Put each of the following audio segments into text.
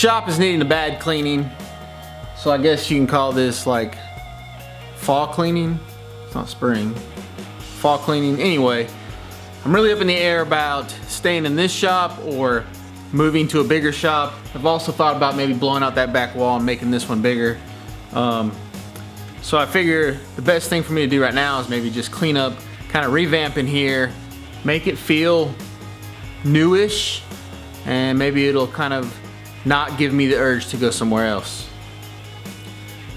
shop is needing a bad cleaning, so I guess you can call this like fall cleaning. It's not spring. Fall cleaning. Anyway, I'm really up in the air about staying in this shop or moving to a bigger shop. I've also thought about maybe blowing out that back wall and making this one bigger. So I figure the best thing for me to do right now is maybe just clean up, kind of revamp in here, make it feel newish, and maybe it'll kind of not give me the urge to go somewhere else.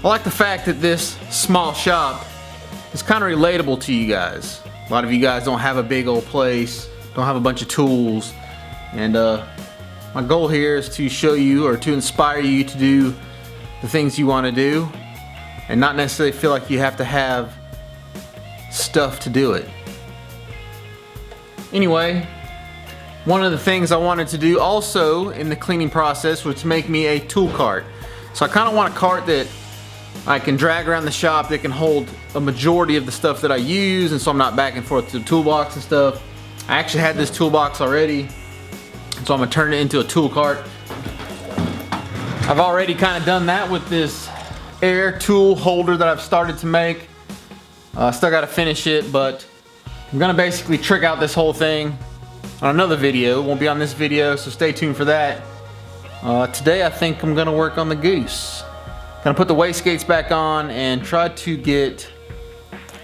I like the fact that this small shop is kind of relatable to you guys. A lot of you guys don't have a big old place, don't have a bunch of tools, and my goal here is to show you or to inspire you to do the things you want to do and not necessarily feel like you have to have stuff to do it. Anyway, one of the things I wanted to do also in the cleaning process was to make me a tool cart. So I kind of want a cart that I can drag around the shop that can hold a majority of the stuff that I use, and so I'm not back and forth to the toolbox and stuff. I actually had this toolbox already, so I'm gonna turn it into a tool cart. I've already kind of done that with this air tool holder that I've started to make. Still gotta finish it, but I'm gonna basically trick out this whole thing on another video. It won't be on this video, so stay tuned for that. Today I think I'm gonna work on the goose. Gonna put the wastegates back on and try to get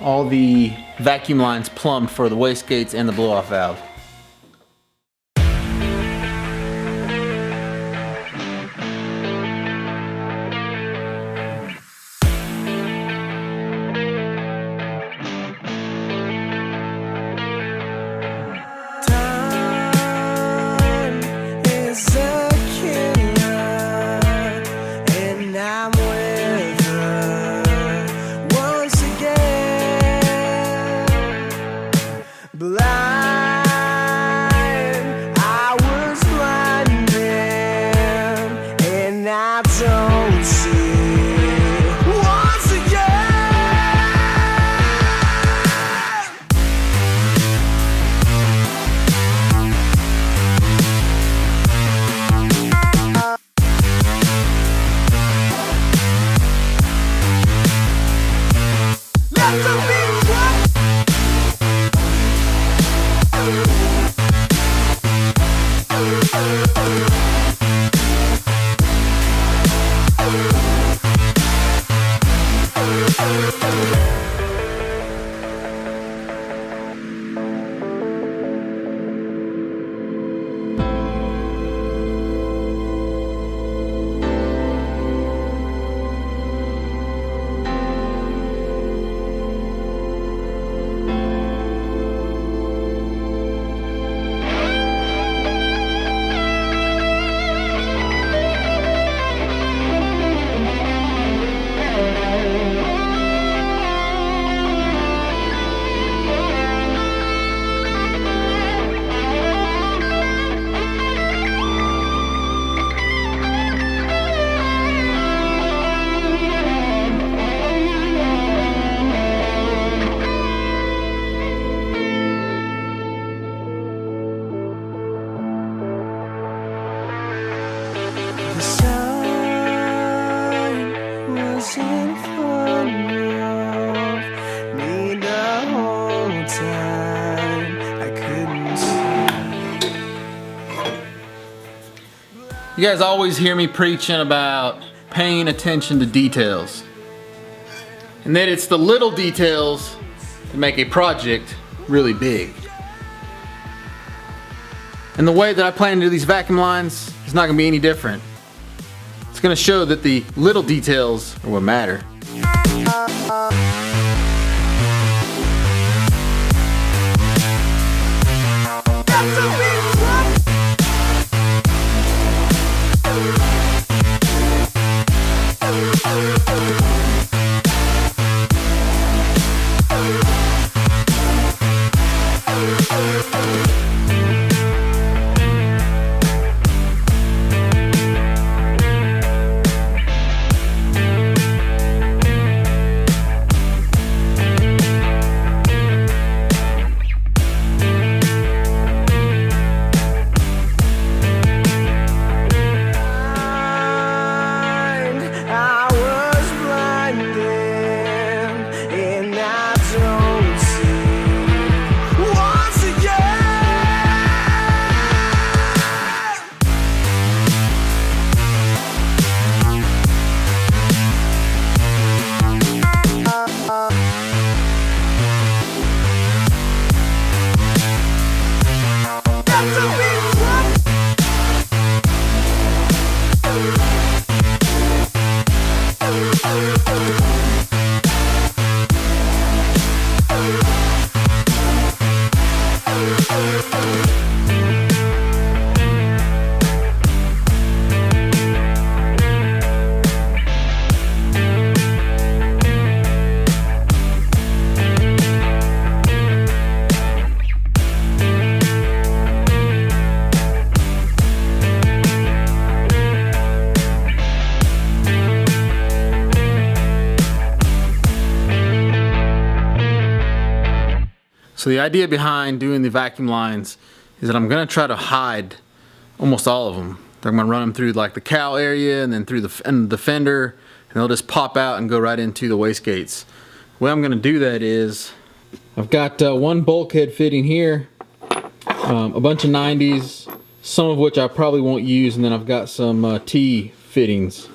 all the vacuum lines plumbed for the wastegates and the blow-off valve. You guys always hear me preaching about paying attention to details, and that it's the little details that make a project really big. And the way that I plan to do these vacuum lines is not going to be any different. It's going to show that the little details are what matter. So the idea behind doing the vacuum lines is that I'm gonna try to hide almost all of them. I'm gonna run them through like the cowl area and then through the end of the fender, and they'll just pop out and go right into the wastegates. The way I'm gonna do that is, I've got one bulkhead fitting here, a bunch of 90s, some of which I probably won't use, and then I've got some T fittings.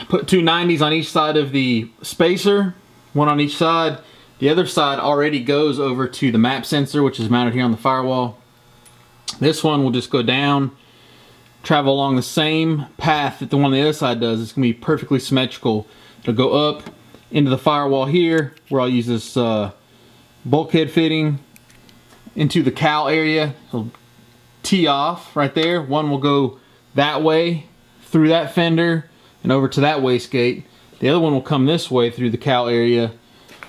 I put two 90s on each side of the spacer, one on each side. The other side already goes over to the map sensor, which is mounted here on the firewall. This one will just go down, travel along the same path that the one on the other side does. It's going to be perfectly symmetrical. It'll go up into the firewall here, where I'll use this bulkhead fitting, into the cowl area. It'll tee off right there. One will go that way through that fender and over to that wastegate. The other one will come this way through the cowl area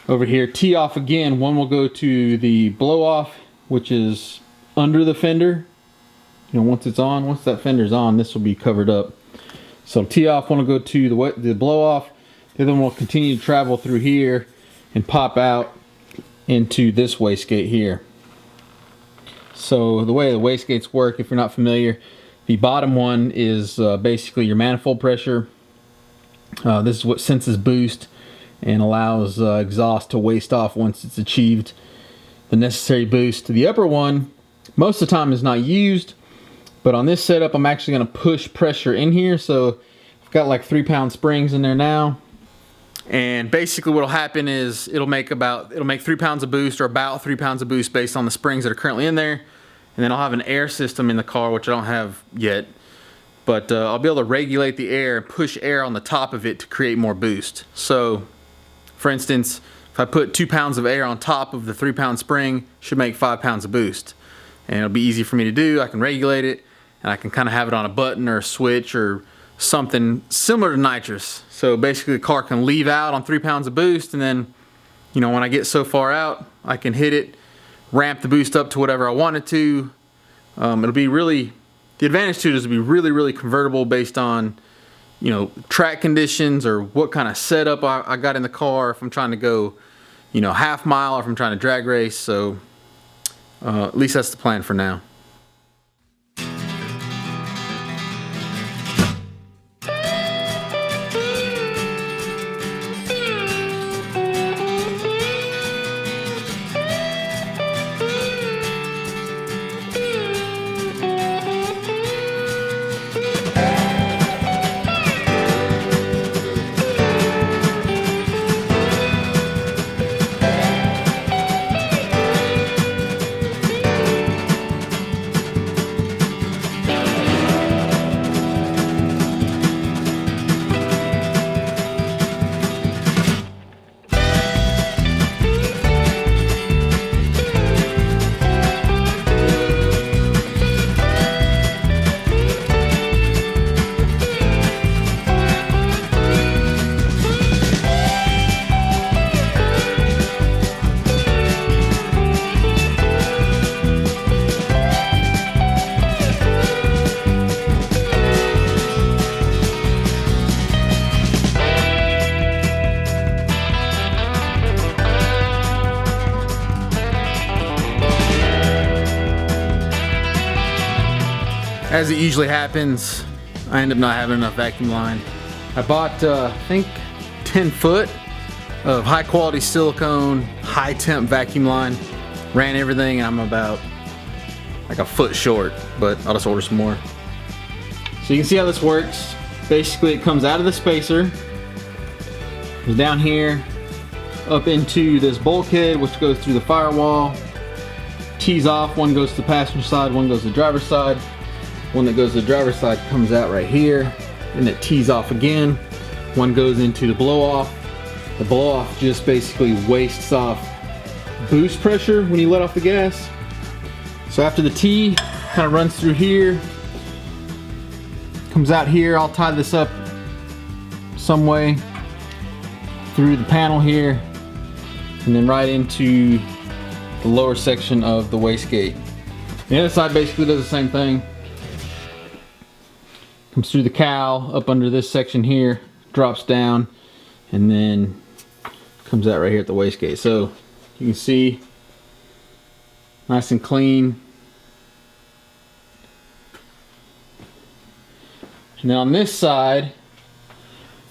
over here, tee off again. One will go to the blow off, which is under the fender. You know, once that fender's on, this will be covered up. So tee off, one will go to the blow off. The other one will continue to travel through here and pop out into this wastegate here. So the way the wastegates work, if you're not familiar, the bottom one is basically your manifold pressure. This is what senses boost and allows exhaust to waste off once it's achieved the necessary boost. The upper one, most of the time, is not used, but on this setup I'm actually going to push pressure in here. So I've got like 3-pound springs in there now, and basically what'll happen is it'll make 3 pounds of boost, or about 3 pounds of boost, based on the springs that are currently in there. And then I'll have an air system in the car, which I don't have yet, but I'll be able to regulate the air and push air on the top of it to create more boost. So for instance, if I put 2 pounds of air on top of the 3-pound spring, it should make 5 pounds of boost. And it'll be easy for me to do. I can regulate it, and I can kind of have it on a button or a switch or something similar to nitrous. So basically the car can leave out on 3 pounds of boost, and then, you know, when I get so far out, I can hit it, ramp the boost up to whatever I want it to. It'll be really, the advantage to it is it'll be really, really convertible based on, you know, track conditions or what kind of setup I got in the car, if I'm trying to go, you know, half mile, or if I'm trying to drag race. So at least that's the plan for now. As it usually happens, I end up not having enough vacuum line. I bought, I think, 10 foot of high quality silicone, high temp vacuum line. Ran everything, and I'm about like a foot short, but I'll just order some more. So you can see how this works. Basically, it comes out of the spacer, goes down here, up into this bulkhead, which goes through the firewall, tees off. One goes to the passenger side, one goes to the driver's side. One that goes to the driver's side comes out right here, and it tees off again. One goes into the blow off. The blow off just basically wastes off boost pressure when you let off the gas. So after the tee kind of runs through here, comes out here, I'll tie this up some way through the panel here, and then right into the lower section of the wastegate. The other side basically does the same thing. Comes through the cowl, up under this section here, drops down, and then comes out right here at the wastegate. So you can see Nice and clean. And then on this side,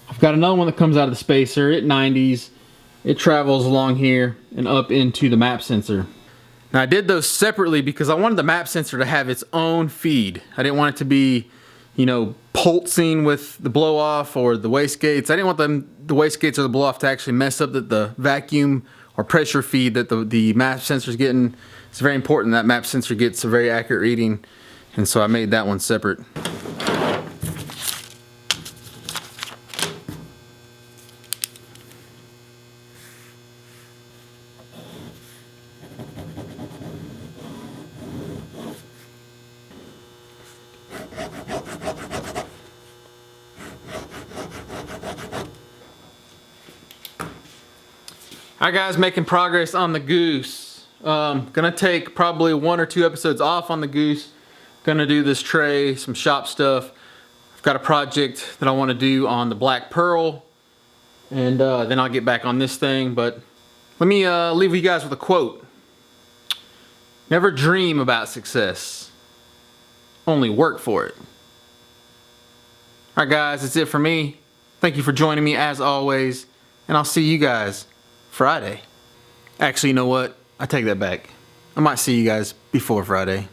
I've got another one that comes out of the spacer. It 90s. It travels along here and up into the map sensor. Now I did those separately because I wanted the map sensor to have its own feed. I didn't want it to be, you know, pulsing with the blow off or the wastegates. I didn't want the wastegates or the blow off to actually mess up the vacuum or pressure feed that the map sensor is getting. It's very important that map sensor gets a very accurate reading, and so I made that one separate. Alright guys, making progress on the goose. Gonna take probably 1 or 2 episodes off on the goose. Gonna do this tray, some shop stuff. I've got a project that I want to do on the black pearl, and then I'll get back on this thing. But let me leave you guys with a quote. Never dream about success, only work for it. Alright guys, that's it for me. Thank you for joining me as always, and I'll see you guys Friday. Actually, you know what? I take that back. I might see you guys before Friday.